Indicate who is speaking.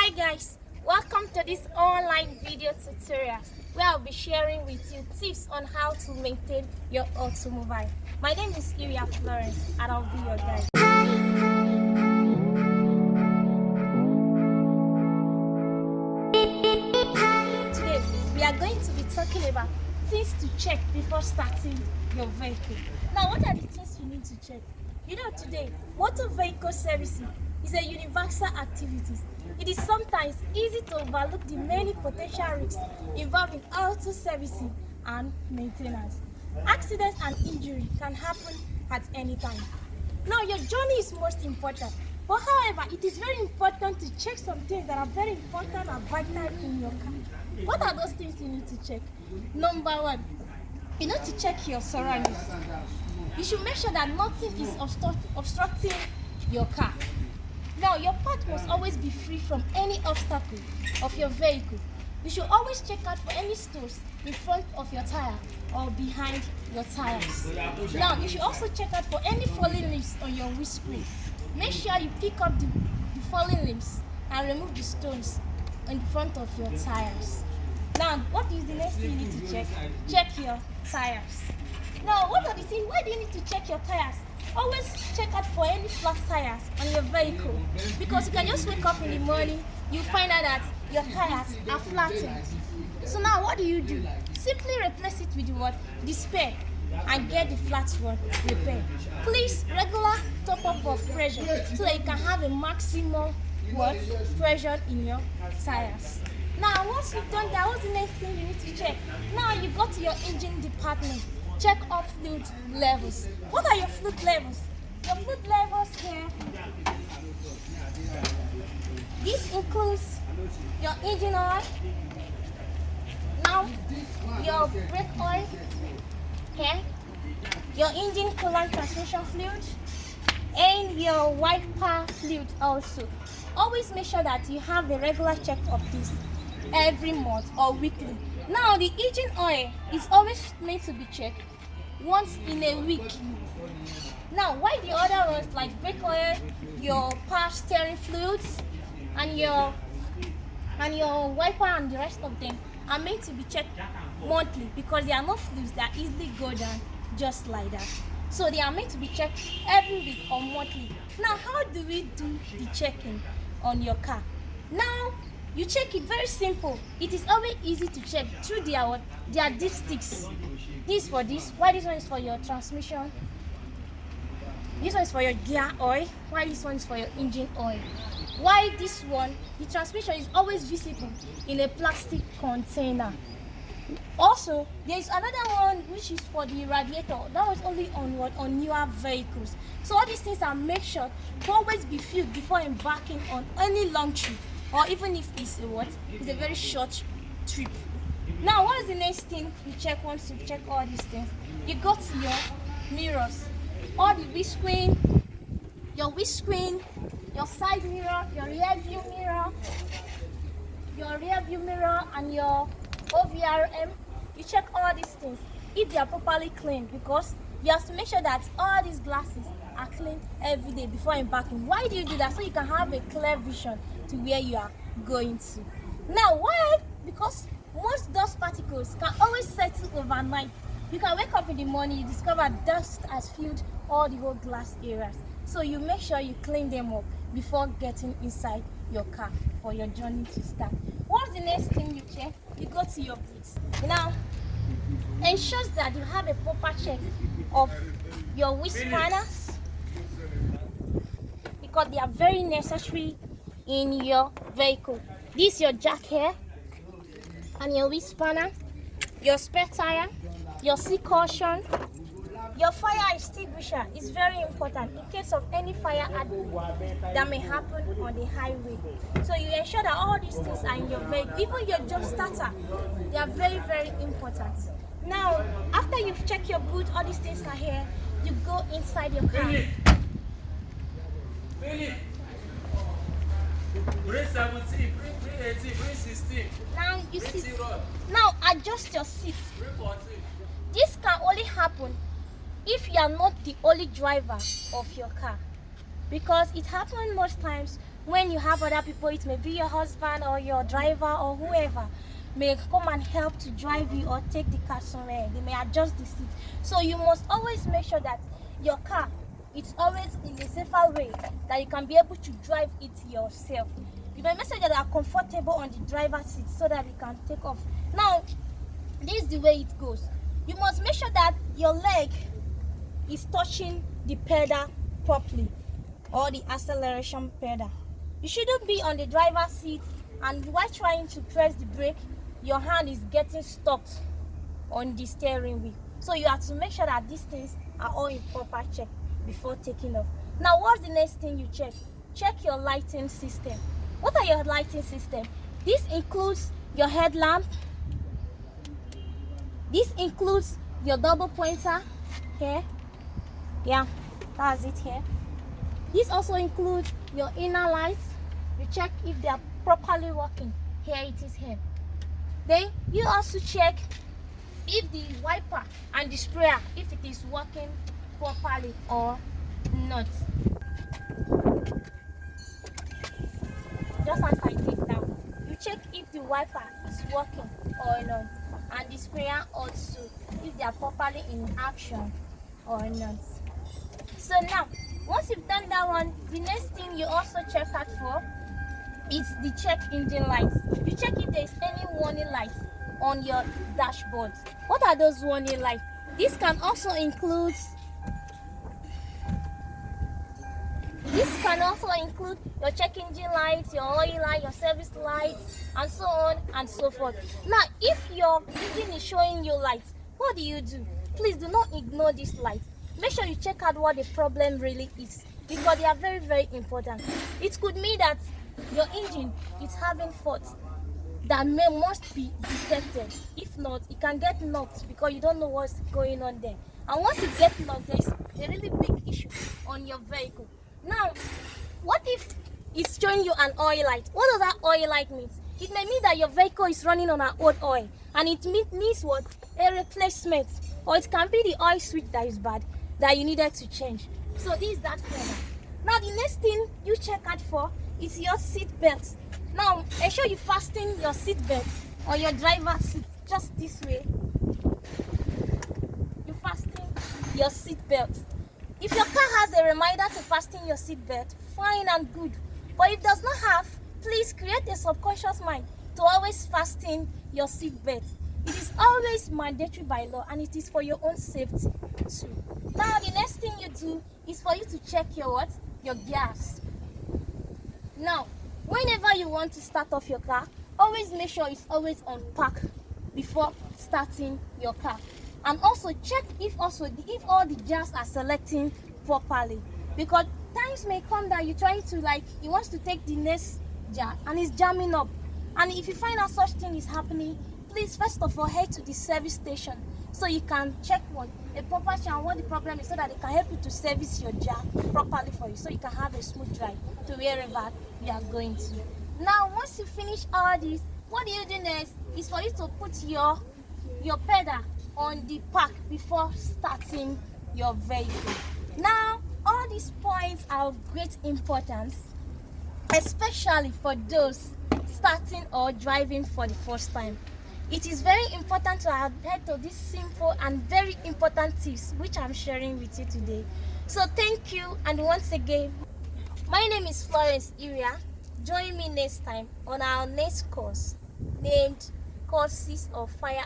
Speaker 1: Hi guys, welcome to this online video tutorial where I'll be sharing with you tips on how to maintain your automobile. My name is Iria Florence and I'll be your guide. Today we are going to be talking about things to check before starting your vehicle. Now, what are the things you need to check? You know, today motor vehicle servicing is a universal activity. It is sometimes easy to overlook the many potential risks involved in auto servicing and maintenance. Accidents and injury can happen at any time. Now, your journey is most important, but however, it is very important to check some things that are very important and vital in your car. What are those things you need to check? Number one, you need to check your surroundings. You should make sure that nothing is obstructing your car. Now, your path must always be free from any obstacle of your vehicle. You should always check out for any stones in front of your tire or behind your tires. Now, you should also check out for any falling leaves on your windscreen. Make sure you pick up the falling leaves and remove the stones in front of your tires. Now, what is the next thing you need to check? Check your tires. Now, what are the things? Why do you need to check your tires? Always check out for any flat tires on your vehicle, because you can just wake up in the morning, you find out that your tires are flattened. So now what do? Simply replace it with the spare and get the flat one repaired. Please regular top up of pressure so that you can have a maximum pressure in your tires. Now once you've done that, what's the next thing you need to check? Now you go to your engine department. Check all fluid levels. What are your fluid levels? Your fluid levels here. This includes your engine oil. Now, your brake oil here. Your engine coolant transmission fluid. And your wiper fluid also. Always make sure that you have a regular check of this every month or weekly. Now, the engine oil is always meant to be checked once in a week. Now, why the other ones like brake oil, your power steering fluids, and your wiper and the rest of them are meant to be checked monthly, because they are not fluids that easily go down just like that. So they are meant to be checked every week or monthly. Now, how do we do the checking on your car? Now, you check it very simple. It is always easy to check through their dipsticks. This for this. Why this one is for your transmission? This one is for your gear oil. Why this one is for your engine oil? Why this one? The transmission is always visible in a plastic container. Also, there is another one which is for the radiator. That was only on newer vehicles. So all these things are make sure to always be filled before embarking on any long trip, or even if it's a very short trip. Now, what is the next thing you check once you check all these things? You go to your mirrors, all the windscreen, your side mirror, your rear view mirror, and your OVRM. You check all these things if they are properly cleaned, because you have to make sure that all these glasses are cleaned every day before embarking. Why do you do that? So you can have a clear vision to where you are going to. Now, why? Because most dust particles can always settle overnight. You can wake up in the morning, you discover dust has filled all the whole glass areas. So you make sure you clean them up before getting inside your car for your journey to start. What's the next thing you check? You go to your brakes. Now, ensures that you have a proper check of your wheel spanners, because they are very necessary in your vehicle. This is your jack here, and your wheel spanner, your spare tire, your seat caution, your fire extinguisher is very important in case of any fire that may happen on the highway. So you ensure that all these things are in your vehicle. Even your jump starter, they are very, very important. Now, after you've checked your boot, all these things are here, you go inside your car.
Speaker 2: Bring 17, bring 18, bring 16.
Speaker 1: Now you sit. Now adjust your seat.
Speaker 2: Bring 14.
Speaker 1: This can only happen if you are not the only driver of your car, because it happens most times when you have other people, it may be your husband or your driver or whoever, may come and help to drive you or take the car somewhere. They may adjust the seat. So you must always make sure that your car is always in a safer way, that you can be able to drive it yourself. You may make sure that you are comfortable on the driver's seat so that you can take off. Now, this is the way it goes. You must make sure that your leg is touching the pedal properly, or the acceleration pedal. You shouldn't be on the driver's seat and while trying to press the brake, your hand is getting stuck on the steering wheel. So you have to make sure that these things are all in proper check before taking off. Now, what's the next thing you check? Check your lighting system. What are your lighting system? This includes your headlamp. This includes your double pointer here. Yeah, that's it here. This also includes your inner lights. You check if they are properly working. Here it is here. Then you also check if the wiper and the sprayer, if it is working properly or not. Just as I did now, you check if the wiper is working or not, and the sprayer also, if they are properly in action or not. So now, once you've done that one, the next thing you also check out for is the check engine lights. You check if there is any warning lights on your dashboard. What are those warning lights? This can also include your check engine lights, your oil light, your service lights, and so on and so forth. Now, if your engine is showing you lights, what do? Please do not ignore this light. Make sure you check out what the problem really is, because they are very, very important. It could mean that your engine is having faults that must be detected. If not, it can get knocked because you don't know what's going on there. And once it gets knocked, there's a really big issue on your vehicle. Now, what if it's showing you an oil light? What does that oil light mean? It may mean that your vehicle is running on an old oil, and it needs what? A replacement. Or it can be the oil switch that is bad, that you needed to change. So this is that problem. Now, the next thing you check out for is your seat belt. Now, ensure you fasten your seat belt on your driver's seat just this way. You fasten your seat belt. If your car has a reminder to fasten your seat belt, fine and good. But if it does not have, please create a subconscious mind to always fasten your seat belt. It is always mandatory by law, and it is for your own safety too. Now, the next thing you do is for you to check your what? Your gas. Now, whenever you want to start off your car, always make sure it's always on park before starting your car. And also check if all the jars are selecting properly, because times may come that you're trying to you want to take the next jar and it's jamming up. And if you find out such thing is happening, please first of all head to the service station so you can check what a proper jar and what the problem is, so that they can help you to service your jar properly for you, so you can have a smooth drive to wherever you are going to. Now, once you finish all this, what do you do next is for you to put your pedal on the park before starting your vehicle. Now, all these points are of great importance, especially for those starting or driving for the first time. It is very important to adhere to these simple and very important tips which I'm sharing with you today. So thank you, and once again, my name is Florence Iria. Join me next time on our next course named Courses of Fire